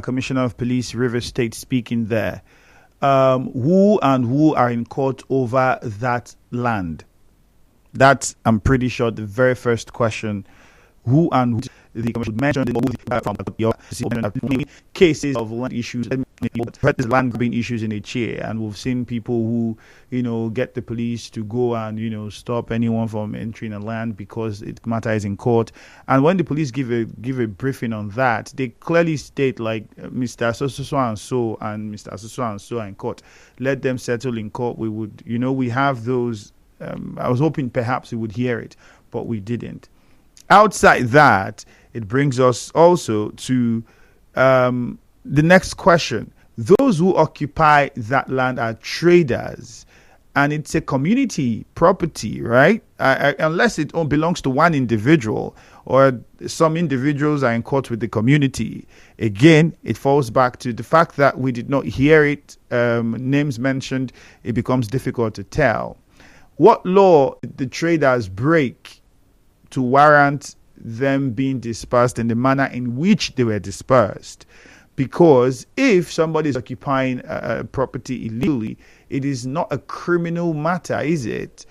Commissioner of Police, Rivers State, speaking there. Who are in court over that land? That's, I'm pretty sure, the very first question. Who the commission mentioned from the cases of land issues, land grabbing issues in a chair, and we've seen people who, get the police to go and, stop anyone from entering a land because it matter is in court. And when the police give a briefing on that, they clearly state like Mr. So and so and Mr. So and so are in court. Let them settle in court. We would, we have those. I was hoping perhaps we would hear it, but we didn't. Outside that, it brings us also to the next question. Those who occupy that land are traders, and it's a community property, right? Unless it belongs to one individual, or some individuals are in court with the community. Again, it falls back to the fact that we did not hear it, names mentioned. It becomes difficult to tell. What law did the traders break to warrant them being dispersed in the manner in which they were dispersed? Because if somebody is occupying a property illegally, it is not a criminal matter, is it?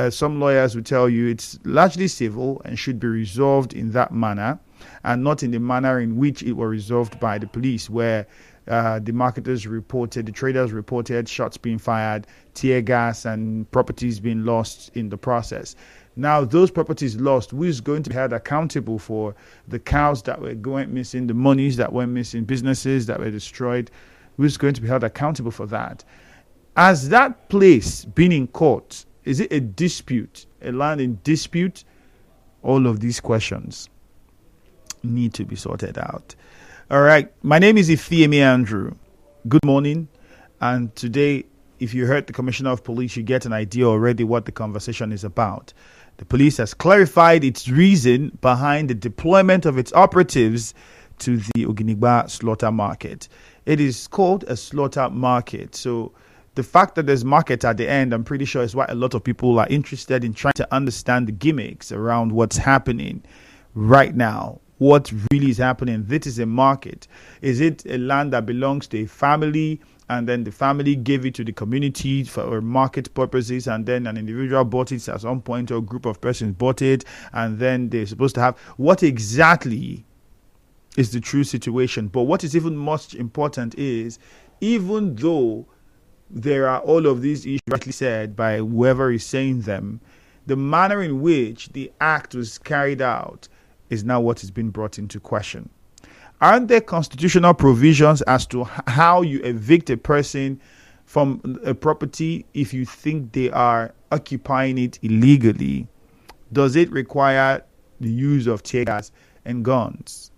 Some lawyers will tell you it's largely civil and should be resolved in that manner, and not in the manner in which it was resolved by the police, where the traders reported shots being fired, tear gas, and properties being lost in the process. Now, those properties lost, who is going to be held accountable for the cows that went missing, the monies that went missing, businesses that were destroyed? Who is going to be held accountable for that? Has that place been in court? Is it a dispute, a land in dispute? All of these questions need to be sorted out. All right. My name is Ifeemi Andrew. Good morning. And today, if you heard the Commissioner of Police, you get an idea already what the conversation is about. The police has clarified its reason behind the deployment of its operatives to the Oginigba slaughter market. It is called a slaughter market. So the fact that there's market at the end, I'm pretty sure is why a lot of people are interested in trying to understand the gimmicks around what's happening right now. What really is happening? This is a market. Is it a land that belongs to a family, and then the family gave it to the community for market purposes, and then an individual bought it at some point, or a group of persons bought it, and then they're supposed to have? What exactly is the true situation? But what is even most important is, even though there are all of these issues rightly said by whoever is saying them, the manner in which the act was carried out is now what has been brought into question. Aren't there constitutional provisions as to how you evict a person from a property if you think they are occupying it illegally? Does it require the use of tear gas and guns?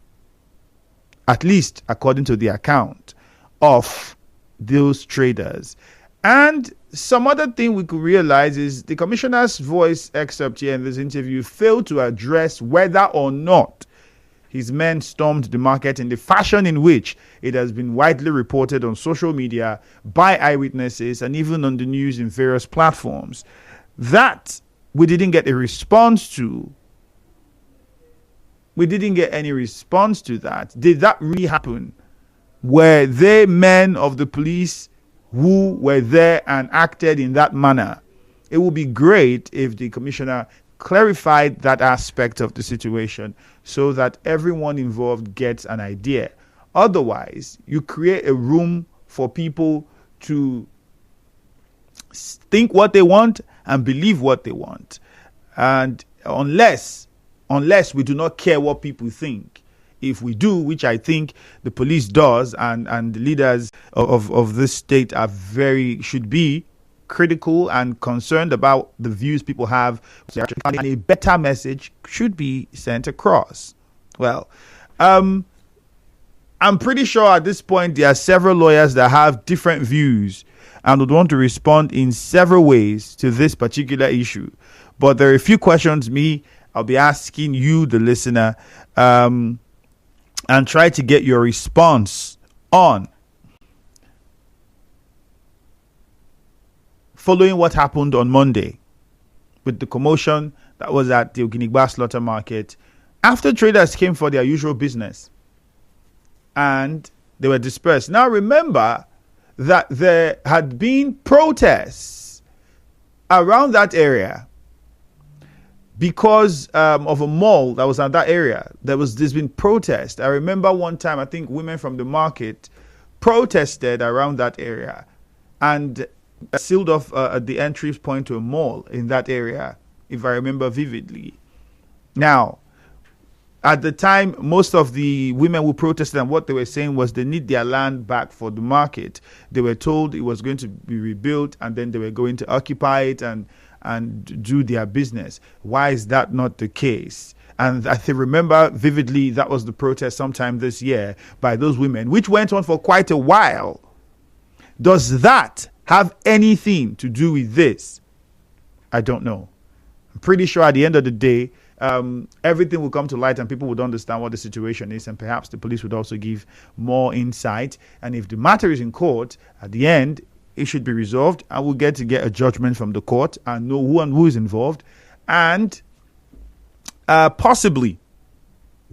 At least according to the account of those traders. And some other thing we could realize is the commissioner's voice excerpt here in this interview failed to address whether or not his men stormed the market in the fashion in which it has been widely reported on social media by eyewitnesses and even on the news in various platforms. That we didn't get a response to. We didn't get any response to that. Did that really happen? Were they men of the police who were there and acted in that manner? It would be great if the commissioner clarified that aspect of the situation so that everyone involved gets an idea. Otherwise, you create a room for people to think what they want and believe what they want. And unless we do not care what people think, if we do, which I think the police does, and the leaders of this state should be critical and concerned about the views people have, and a better message should be sent across. Well, I'm pretty sure at this point there are several lawyers that have different views and would want to respond in several ways to this particular issue. But there are a few questions I'll be asking you, the listener, and try to get your response on. Following what happened on Monday with the commotion that was at the Oginigba slaughter market, after traders came for their usual business, and They were dispersed. Now remember that there had been protests around that area because of a mall that was at that area. There's been protest. I remember one time, I think women from the market protested around that area and sealed off at the entry point to a mall in that area, if I remember vividly. Now, at the time, most of the women who protested, and what they were saying was they need their land back for the market. They were told it was going to be rebuilt, and then they were going to occupy it and do their business. Why is that not the case? And I remember vividly that was the protest sometime this year by those women, which went on for quite a while. Does that have anything to do with this? I don't know. I'm pretty sure at the end of the day, everything will come to light and people would understand what the situation is, and perhaps the police would also give more insight. And if the matter is in court, at the end, it should be resolved and we'll get a judgment from the court and know who is involved and possibly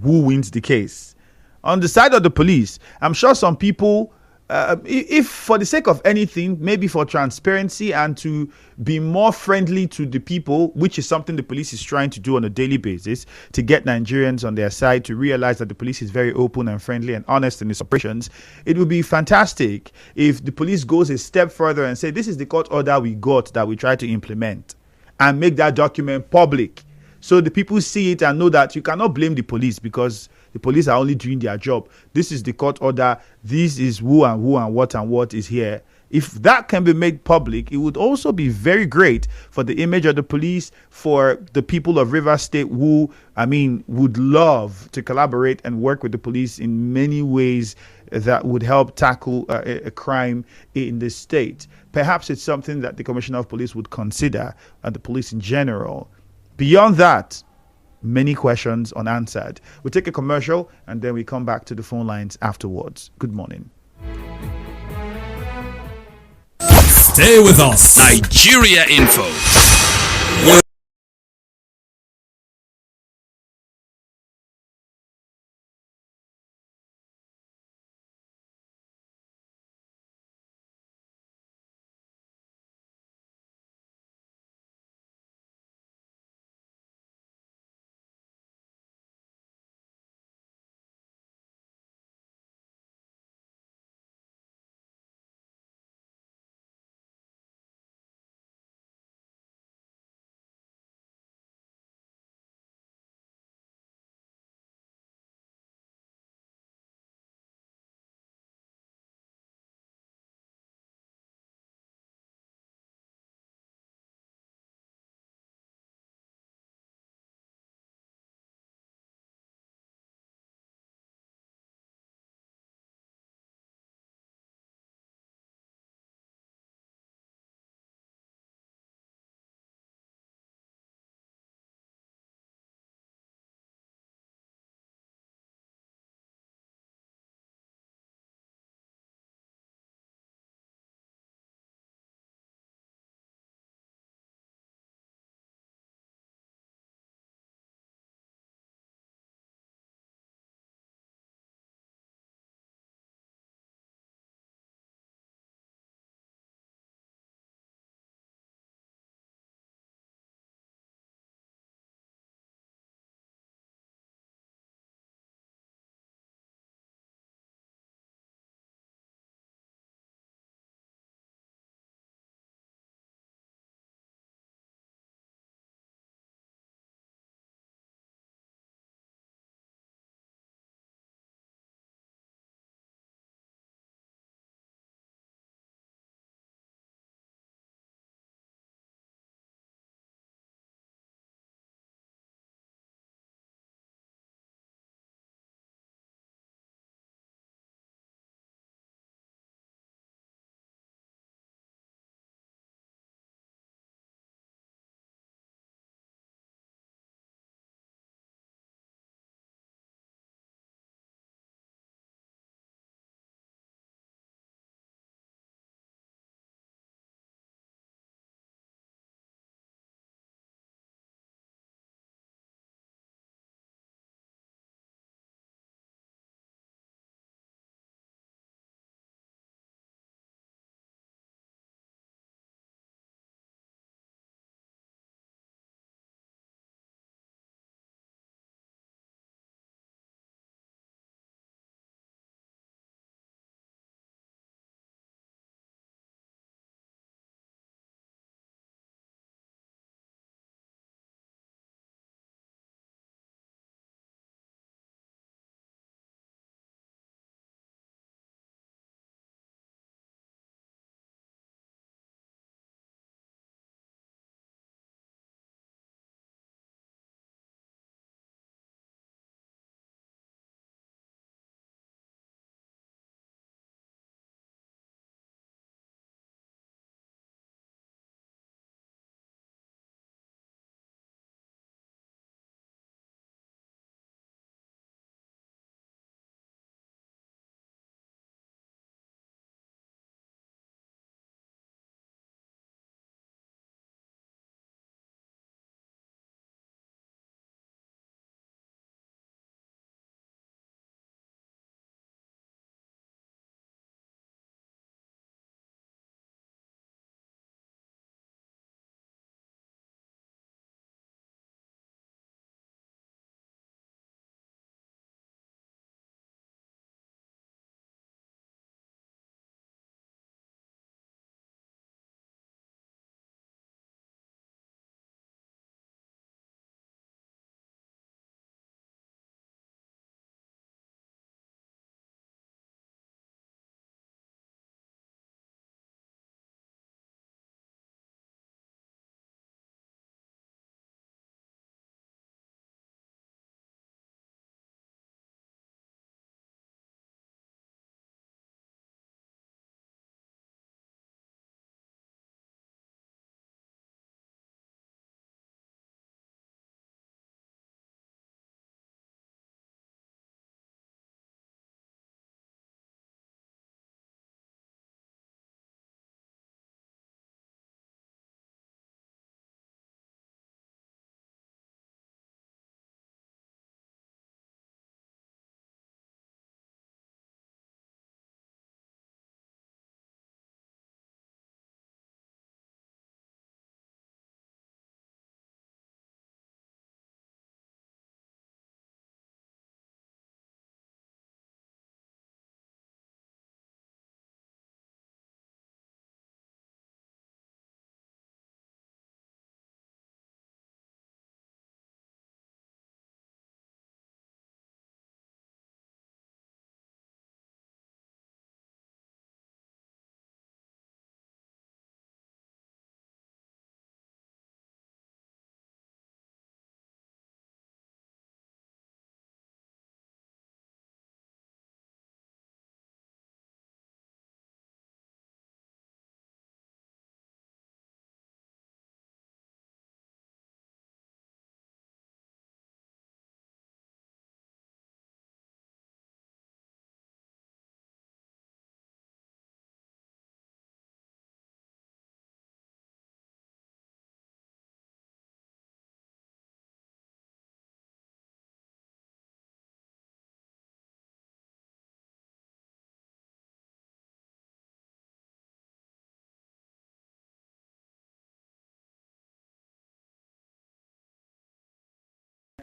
who wins the case. On the side of the police, I'm sure some people, if for the sake of anything, maybe for transparency and to be more friendly to the people, which is something the police is trying to do on a daily basis, to get Nigerians on their side to realize that the police is very open and friendly and honest in its operations, it would be fantastic if the police goes a step further and say, this is the court order we got that we try to implement, and make that document public. So the people see it and know that you cannot blame the police because the police are only doing their job. This is the court order. This is who and what is here. If that can be made public, it would also be very great for the image of the police, for the people of Rivers State who, would love to collaborate and work with the police in many ways that would help tackle a crime in the state. Perhaps it's something that the Commissioner of Police would consider, and the police in general. Beyond that, many questions unanswered. We'll take a commercial and then we come back to the phone lines afterwards. Good morning. Stay with us. Nigeria Info.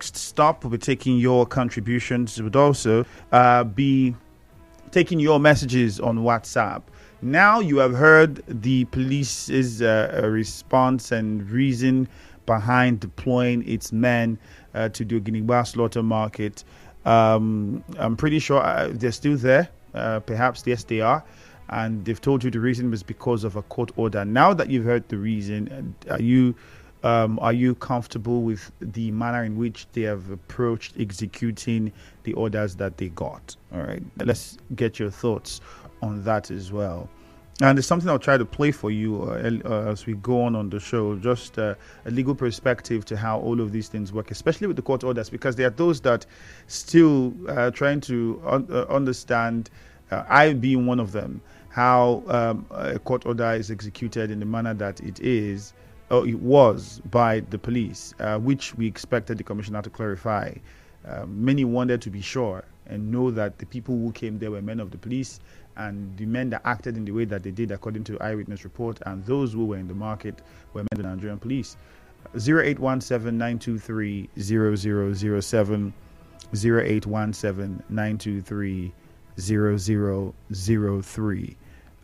next stop. We'll be taking your contributions. We'll also be taking your messages on WhatsApp. Now you have heard the police's response and reason behind deploying its men to the Oginigba Slaughter Market. I'm pretty sure they're still there. Perhaps, yes, they are. And they've told you the reason was because of a court order. Now that you've heard the reason, are you comfortable with the manner in which they have approached executing the orders that they got? All right, let's get your thoughts on that as well. And there's something I'll try to play for you as we go on the show, just a legal perspective to how all of these things work, especially with the court orders, because there are those that still trying to understand, I being one of them, how a court order is executed in the manner that it is, or it was, by the police, which we expected the commissioner to clarify. Many wanted to be sure and know that the people who came there were men of the police, and the men that acted in the way that they did according to eyewitness report, and those who were in the market were men of the Nigerian police. 0817-923-0007, 0817-923-0003.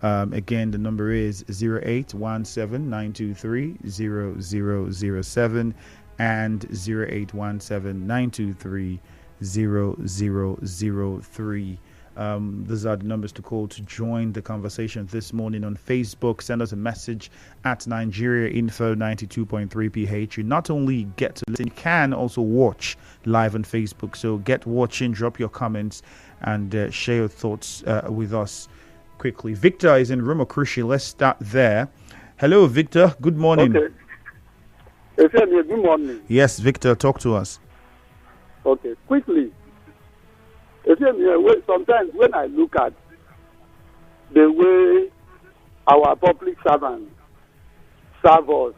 Again, the number is 0817-923-0007 and 0817-923-0003. These are the numbers to call to join the conversation this morning on Facebook. Send us a message at Nigeria Info 92.3 PH. You not only get to listen, you can also watch live on Facebook. So get watching, drop your comments, and share your thoughts with us quickly. Victor is in Rumokrushi. Let's start there. Hello, Victor. Good morning. Okay. Good morning. Yes, Victor, talk to us. Okay, quickly. Sometimes when I look at the way our public servants serve us,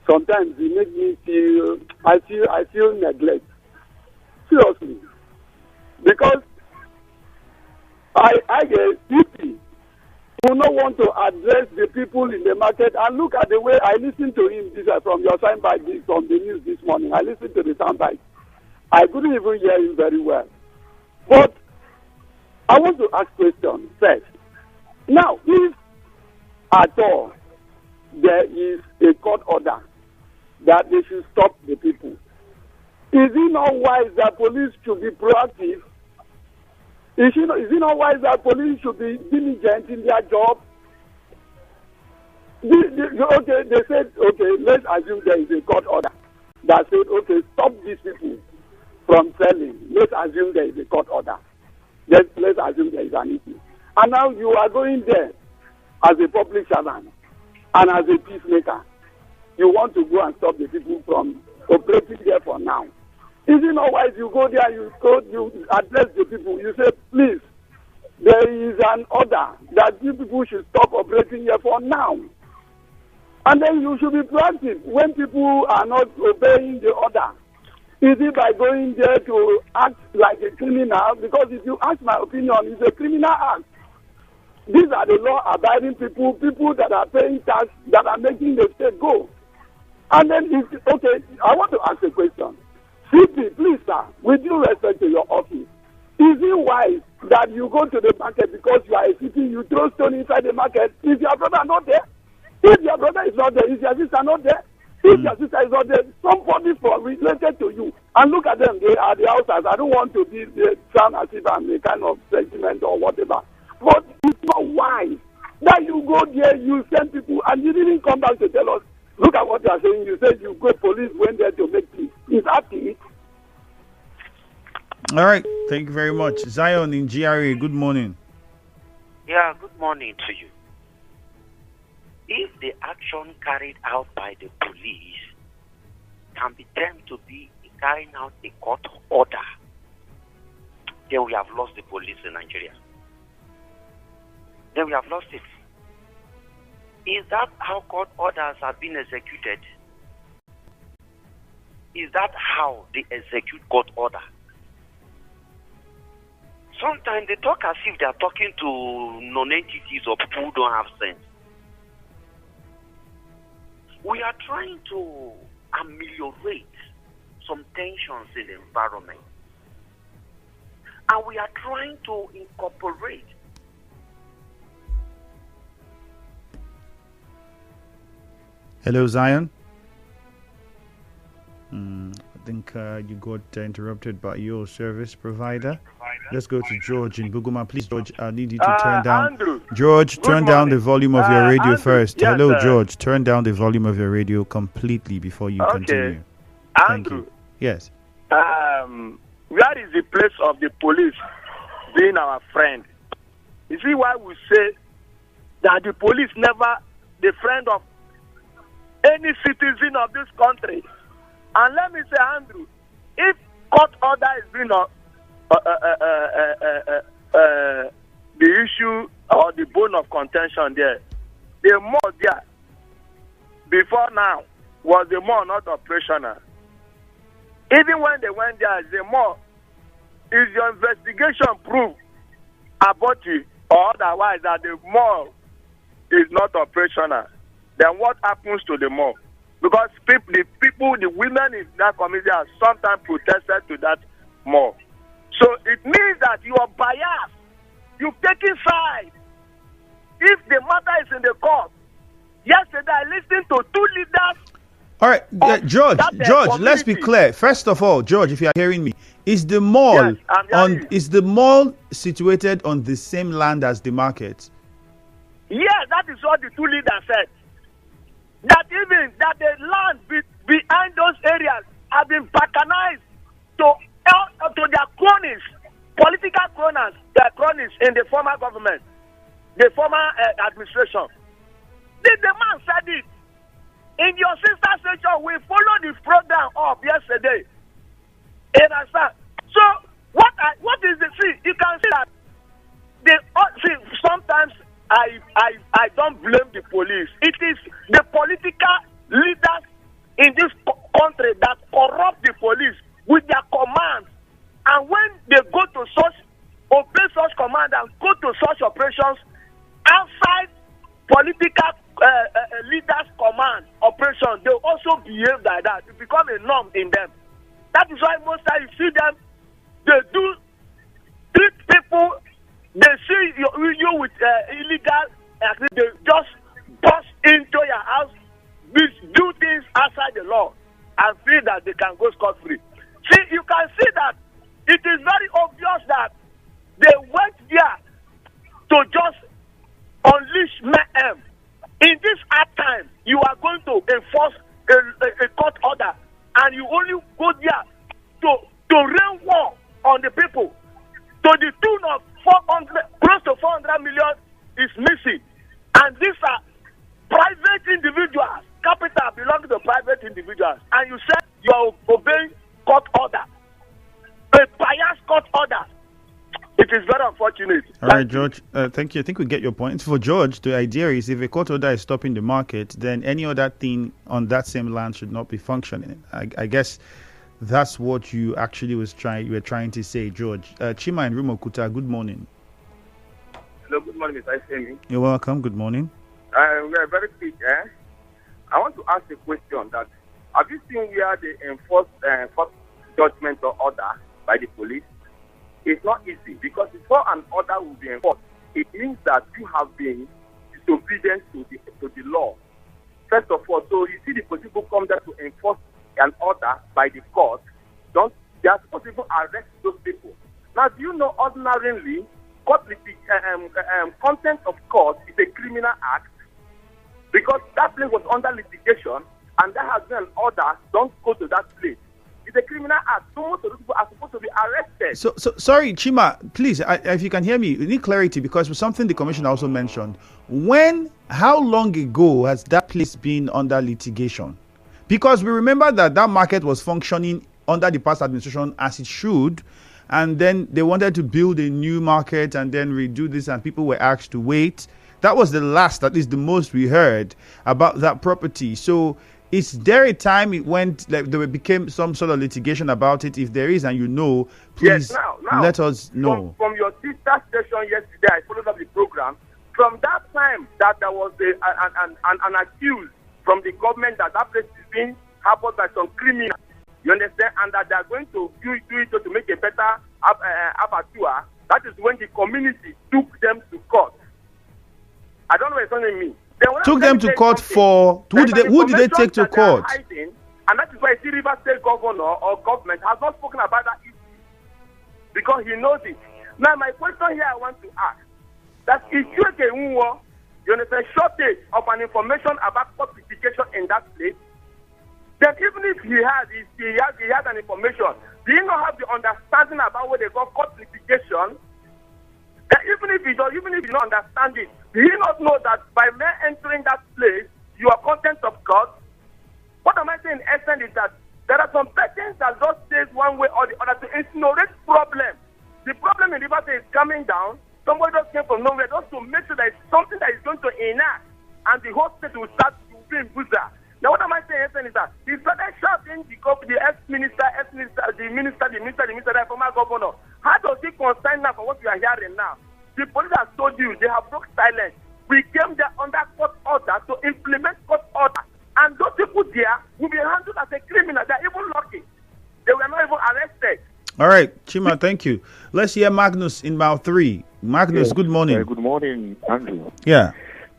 sometimes it makes me feel neglect. Seriously. Because I get people who don't want to address the people in the market, and look at the way I listened to him from your soundbite from the news this morning. I listened to the soundbite. I couldn't even hear him very well. But I want to ask questions first. Now, if at all there is a court order that they should stop the people, is it not wise that police should be proactive? Is it not wise that police should be diligent in their job? They said, okay, let's assume there is a court order that said, okay, stop these people from selling. Let's assume there is a court order. Let's assume there is an issue. And now you are going there as a public servant and as a peacemaker. You want to go and stop the people from operating there for now. Is it not wise you go there, you address the people, you say, please, there is an order that you people should stop operating here for now. And then you should be proactive when people are not obeying the order. Is it by going there to act like a criminal? Because if you ask my opinion, it's a criminal act. These are the law-abiding people that are paying tax, that are making the state go. And then, I want to ask a question. CP, please, sir, with due respect to your office, is it wise that you go to the market because you are a city, you throw stone inside the market? Is your brother not there? If your brother is not there, is your sister not there? If your sister is not there, somebody related to you. And look at them, they are the outsiders. I don't want to sound as if I'm a kind of sentiment or whatever. But it's not wise that you go there, you send people, and you didn't come back to tell us, look at what you are saying. You said you go, police went there to make peace. Is that it? All right. Thank you very much. Zion in GRA, good morning. Yeah, good morning to you. If the action carried out by the police can be termed to be carrying out a court order, then we have lost the police in Nigeria. Then we have lost it. Is that how court orders have been executed? Is that how they execute court order? Sometimes they talk as if they are talking to non-entities or people who don't have sense. We are trying to ameliorate some tensions in the environment. And we are trying to incorporate. Hello, Zion. I think you got interrupted by your service provider. Let's go to George in Buguma. Please, George, I need you to turn down. Andrew, George, turn down the volume of your radio Andrew, first. yes, Hello, sir. George. Turn down the volume of your radio completely before you continue. Thank Andrew, you. Yes. where is the place of the police being our friend? You see why we say that the police never the friend of any citizen of this country. And let me say, Andrew, if court order is being the issue or the bone of contention there, the mall there before now was the mall not operational. Even when they went there, the mall, is your investigation proof about it or otherwise that the mall is not operational, then what happens to the mall? Because the women in that community have sometimes protested to that mall. So it means that you are biased. You've taken sides. If the matter is in the court, yesterday I listened to two leaders. All right, George, let's be clear. First of all, George, if you are hearing me, is the mall situated on the same land as the market? Yes, that is what the two leaders said. That even that the land behind those areas have been balkanized to their cronies, political cronies, their cronies in the former government, the former administration. The man said it. In your sister section, we followed this program up yesterday. You understand? So what is the see? You can see that sometimes I don't blame the police. It is the political leaders in this country that corrupt the police with their commands. And when they go to obey such command and go to such operations outside political leaders' command operation, they also behave like that. It becomes a norm in them. That is why most times you see them, they do treat people. They see you with illegal, they just bust into your house, do things outside the law, and feel that they can go scot-free. See, you can see that it is very obvious that they went there to just unleash mayhem. In this hard time, you are going to enforce a court order, and you only go there to rain war on the people to the tune of 400, close to 400 million is missing. And these are private individuals. Capital belongs to private individuals. And you said you are obeying court order, a biased court order. It is very unfortunate. All right, George. Thank you. I think we get your point. For George, the idea is if a court order is stopping the market, then any other thing on that same land should not be functioning. I guess that's what you actually were trying to say, George. Chima and Rumokuta, good morning. Hello, good morning, Mr. Isemi. You're welcome. Good morning. We are very quick. I want to ask a question that have you seen where they enforce judgment or order by the police? It's not easy because before an order will be enforced, it means that you have been disobedient to the law. First of all, so you see the police people come there to enforce an order by the court. They are supposed to even arrest those people. Now, do you know ordinarily, content of court is a criminal act because that place was under litigation and there has been an order, don't go to that place. It's a criminal act. So most of the people are supposed to be arrested. So sorry, Chima, please, if you can hear me, we need clarity because it's something the commissioner also mentioned. How long ago has that place been under litigation? Because we remember that market was functioning under the past administration as it should, and then they wanted to build a new market and then redo this, and people were asked to wait. That was the last, at least the most we heard about that property. So is there a time it went, like there became some sort of litigation about it? If there is, and please yes, now, let us know. From your sister station yesterday, I followed up the program. From that time that there was an accused from the government that place is being harbored by some criminals. You understand? And that they are going to do it to make a better abattoir. That is when the community took them to court. I don't know what it's telling me. Took them to court for who did they take to court? And that is why the River State governor or government has not spoken about that issue because he knows it. Now, my question here I want to ask that if you understand shortage of an information about fortification in that place, then even if he has an information, do you not have the understanding about what they call fortification? That even if you don't understand it, do you not know that by mere entering that place, you are content of God? What am I saying in essence is that there are some persons that just say one way or the other to insinuate problem. The problem in River State is coming down. Somebody just came from nowhere just to make sure that it's something that is going to enact and the whole state will start to be in Buza. Now, what am I saying in essence is that he started shouting the ex-minister, the former governor. How does he concern now for what we are hearing now? The police has told you they have broke silence. We came there under court order to implement court order. And those people there will be handled as a criminal. They're even lucky. They were not even arrested. All right, Chima, thank you. Let's hear Magnus in Mile 3. Magnus, good morning. Good morning, Andrew. Yeah.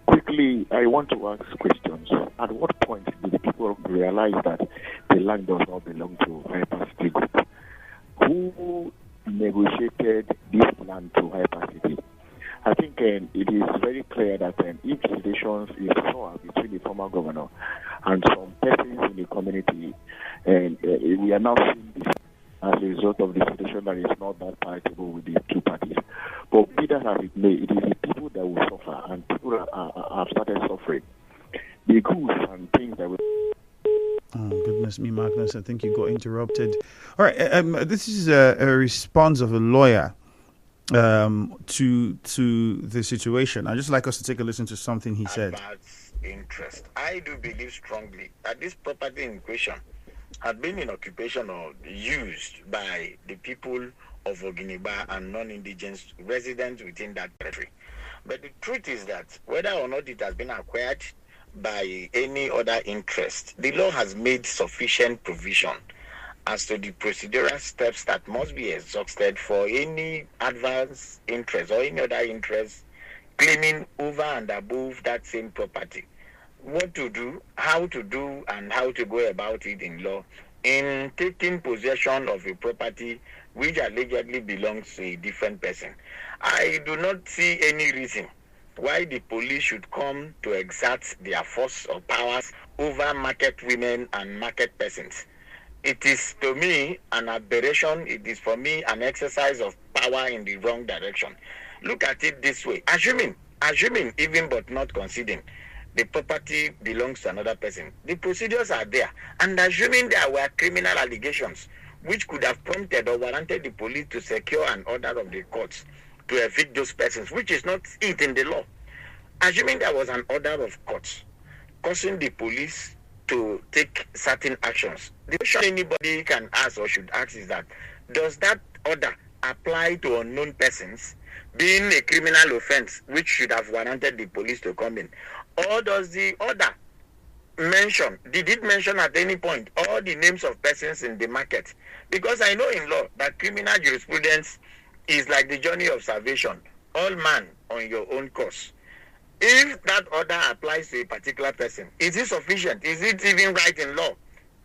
Quickly, I want to ask questions. At what point did the people realize that the land does not belong to Hyper-City Group? Who negotiated this land to Hyper-City? I think it is very clear that if relations is sour between the former governor and some persons in the community, and we are now seeing this as a result of the situation that is not that palatable with the two parties. But be that as it may, it is the people that will suffer, and people have started suffering. The goods and things that will... Oh, goodness me, Magnus, I think you got interrupted. All right, this is a response of a lawyer to the situation. I'd just like us to take a listen to something he said. About interest. I do believe strongly that this property in question had been in occupation or used by the people of Oginigba and non-indigenous residents within that territory. But the truth is that whether or not it has been acquired by any other interest, the law has made sufficient provision as to the procedural steps that must be exhausted for any advance interest or any other interest claiming over and above that same property. What to do, and how to go about it in law in taking possession of a property which allegedly belongs to a different person. I do not see any reason why the police should come to exert their force or powers over market women and market persons. It is to me an aberration. It is for me an exercise of power in the wrong direction. Look at it this way. Assuming even but not conceding, the property belongs to another person. The procedures are there. And assuming there were criminal allegations which could have prompted or warranted the police to secure an order of the courts to evict those persons, which is not it in the law. Assuming there was an order of courts causing the police to take certain actions, the question anybody can ask or should ask is that, does that order apply to unknown persons, being a criminal offense which should have warranted the police to come in? Or does the order did it mention at any point all the names of persons in the market? Because I know in law that criminal jurisprudence is like the journey of salvation, all man on your own course. If that order applies to a particular person, is it sufficient? Is it even right in law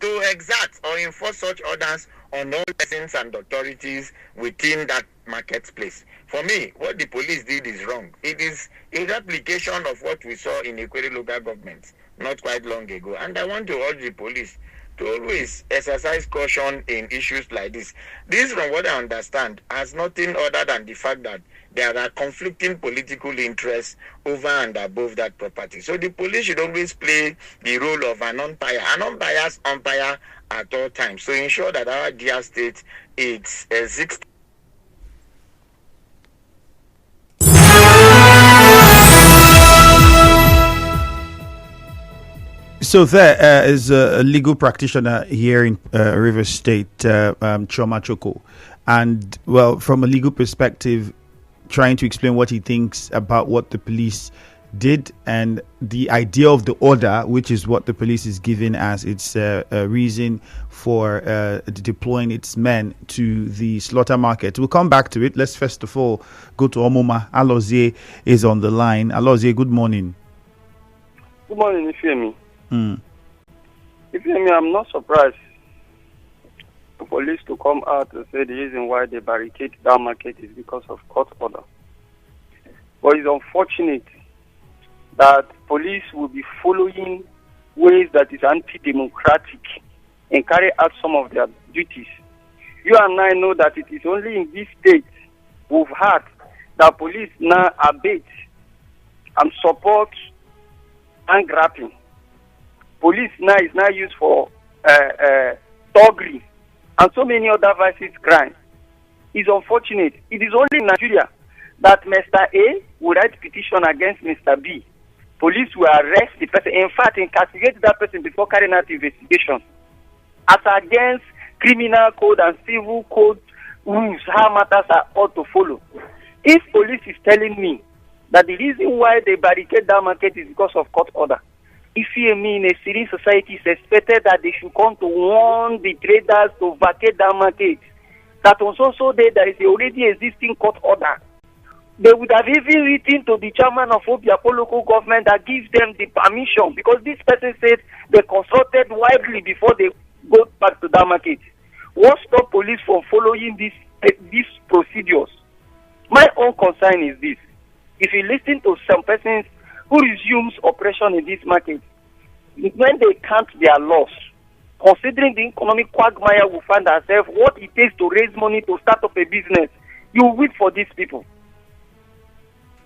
to exert or enforce such orders on all persons and authorities within that marketplace? For me, what the police did is wrong. It is a replication of what we saw in Equity local government not quite long ago. And I want to urge the police to always exercise caution in issues like this. This, from what I understand, has nothing other than the fact that there are conflicting political interests over and above that property. So the police should always play the role of an unbiased umpire at all times, to ensure that our dear state exists. So there is a legal practitioner here in Rivers State, Choma Choko, and well, from a legal perspective, trying to explain what he thinks about what the police did, and the idea of the order, which is what the police is giving as its reason for deploying its men to the slaughter market. We'll come back to it. Let's first of all go to Omoma. Alozie is on the line. Alozie, good morning. Good morning, Ifemi. Ifemi, I'm not surprised the police to come out and say the reason why they barricade that market is because of court order. But it's unfortunate that police will be following ways that is anti-democratic and carry out some of their duties. You and I know that it is only in this state we've had that police now abate and support and grabbing. Police now is now used for thuggery and so many other vices crime. It's unfortunate. It is only in Nigeria that Mr. A will write petition against Mr. B. Police will arrest the person. In fact, investigate that person before carrying out investigation. As against criminal code and civil code rules, how matters are ought to follow. If police is telling me that the reason why they barricade that market is because of court order, if you mean a serene society is expected that they should come to warn the traders to vacate that market, that on so day there is already existing court order, they would have even written to the chairman of Obiapo local government that gives them the permission, because this person said they consulted widely before they go back to that market. What stop police from following these procedures? My own concern is this. If you listen to some persons who resumes operation in this market, when they count their loss, considering the economic quagmire we find ourselves, what it takes to raise money to start up a business, you wait for these people.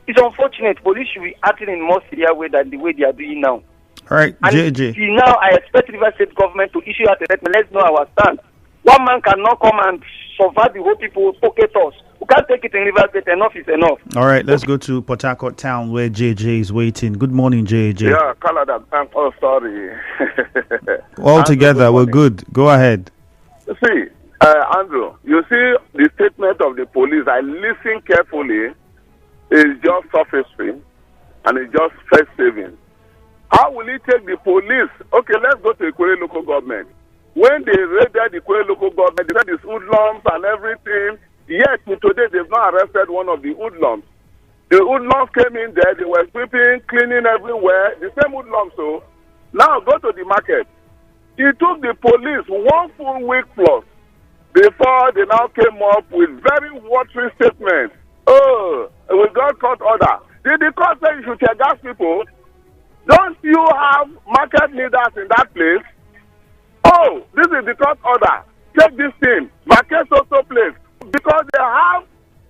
It's unfortunate. Police should be acting in more severe way than the way they are doing now. All right, and JJ. See, now I expect River State government to issue out a statement. Let's know our stand. One man cannot come and survive the whole people pocket us. We can't take it in River State. Enough is enough. All right, let's go to Port Harcourt town where JJ is waiting. Good morning, JJ. Yeah, Canada. I'm sorry. All together, we're good. Go ahead. See, Andrew, you see the statement of the police. I listen carefully. It's just surfacing and it's just face saving. How will it take the police? Okay, let's go to the Ikwerre local government. When they raided the Ikwerre local government, they said it's hoodlums and everything. Yet, today, they've not arrested one of the hoodlums. The hoodlums came in there, they were sweeping, cleaning everywhere. The same hoodlums, so. Now, go to the market. It took the police 1 full week plus before they now came up with very watery statements. Oh, we got court order. Did the court say you should tear gas people? Don't you have market leaders in that place? Oh, this is the court order. Take this thing, vacate also place. Because they have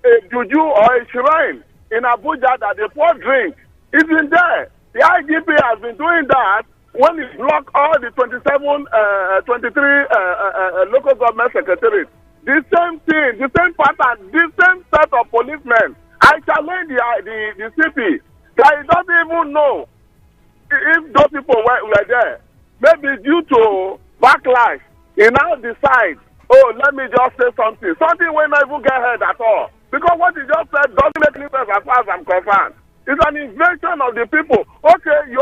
a juju or a shrine in Abuja that they pour drink. It's in there. The IGP has been doing that when he blocked all the 23 local government secretaries. The same thing, the same pattern, the same set of policemen. I challenge the CP that he doesn't even know if those people were there. Maybe due to backlash, he now decides, oh, let me just say something. Something will not even get heard at all. Because what he just said doesn't make any sense as far as I'm concerned. It's an invasion of the people. Okay, you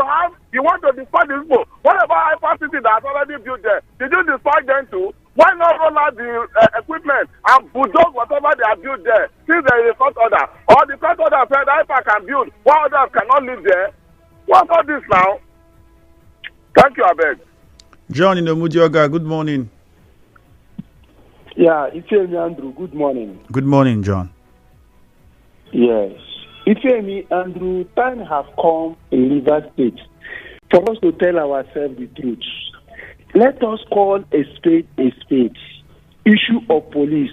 want to dispatch the people. What about hypercity that's already built there? Did you dispatch them too? Why not roll out the equipment and bulldoze whatever they have built there? Since there is a court order. Or the court order said hyper can build, while others cannot live there. What about this now? Thank you, Abed. John in Omudioga, good morning. Yeah, Ifemi Andrew, good morning. Good morning, John. Yes. Ifemi Andrew, time has come in River State for us to tell ourselves the truth. Let us call a spade a spade. Issue of police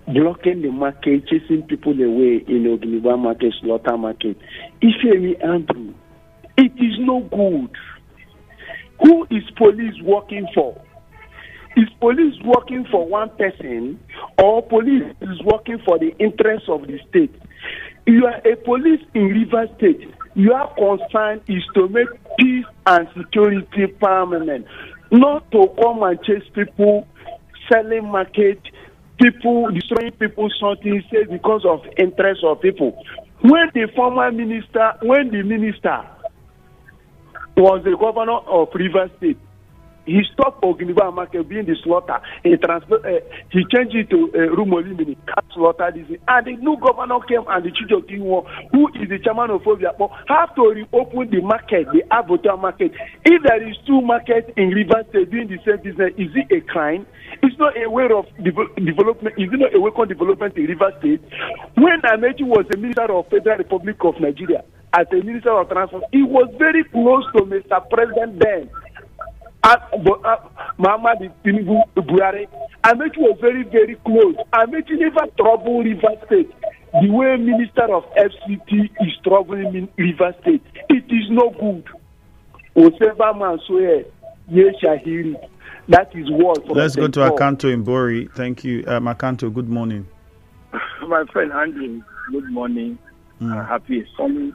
blocking the market, chasing people away in Oginigba Market, slaughter market. Ifemi Andrew, it is no good. Who is police working for? Is police working for one person, or police is working for the interests of the state? You are a police in River State. Your concern is to make peace and security permanent, not to come and chase people, selling market, people, destroying people's something, say because of interest of people. when the minister was the governor of Rivers State, he stopped Oginigba Market being the slaughter. He changed it to Rumolimini, cat slaughter. And the new governor came, and the chief of Kinwo, who is the chairman of Obiapo, have to reopen the market, the Abuja market. If there is 2 markets in Rivers State doing the same business, is it a crime? It's not a way of development. Is it not a way of development in Rivers State? When Amechi was the minister of Federal Republic of Nigeria, as a minister of transport, he was very close to Mr. President then. Muhammad Tinubu Buhari. Amechi was very, very close. Amechi never troubled Rivers State the way Minister of FCT is troubling in Rivers State. It is no good. Oseva Mansoye, Yeshahiri. That is what. Let's go to Akanto in Bori. Thank you. Akanto, good morning. My friend Andrew, good morning. Happy sunny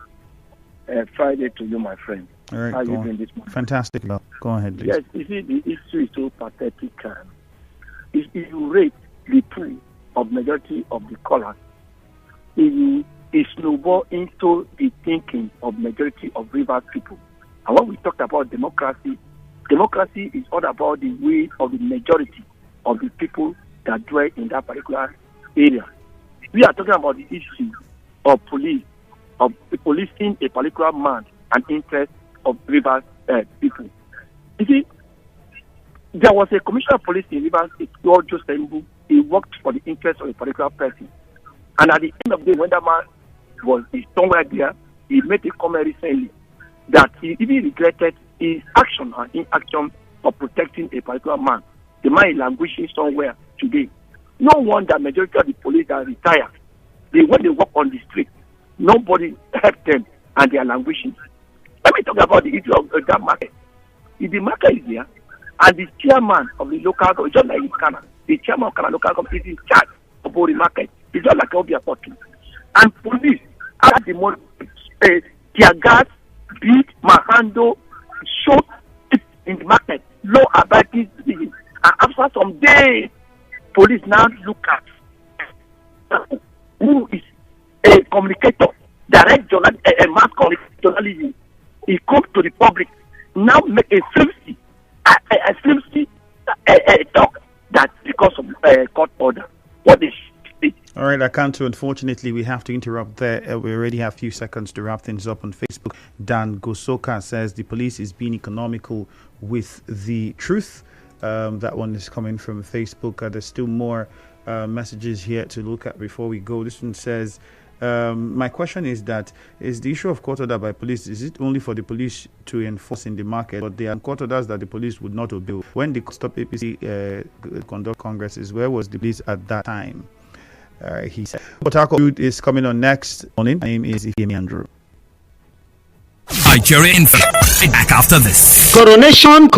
Friday to you, my friend. All right, how you doing this morning? Fantastic. Go ahead, please. Yes, you see, the issue is so pathetic. If you rate the pool of majority of the callers, it snowball into the thinking of majority of Rivers people. And when we talk about democracy is all about the will of the majority of the people that dwell in that particular area. We are talking about the issue of policing a particular man and interest of Rivers people. You see, there was a commissioner of police in Rivers, Lord Joseph. He worked for the interest of a particular person. And at the end of the day, when that man was somewhere there, he made a comment recently that he even regretted his action and inaction for protecting a particular man. The man is languishing somewhere today. No wonder majority of the police are retired. When they walk on the street, nobody helps them and they are languishing. Let me talk about the issue of that market. If the market is there, and the chairman of the local government, just like in Ghana, the chairman of Ghana local government is in charge of the market. It's just like Obia Portu. And police have the money, tear gas, beat, mahando, shot in the market, law abiding citizens. And after some days, police now look at who is a communicator, direct mass journalism. He comes to the public, now make a flimsy talk that because of court order. What is it? All right, Akanto, unfortunately, we have to interrupt there. We already have a few seconds to wrap things up on Facebook. Dan Gosoka says the police is being economical with the truth. That one is coming from Facebook. There's still more messages here to look at before we go. This one says, my question is that is the issue of court order by police, is it only for the police to enforce in the market, but there are court orders that the police would not obey? When the Stop APC conduct congresses, where was the police at that time? He said. Potako is coming on next morning. My name is Ifemi Andrew. Nigeria Info. Back after this. Coronation.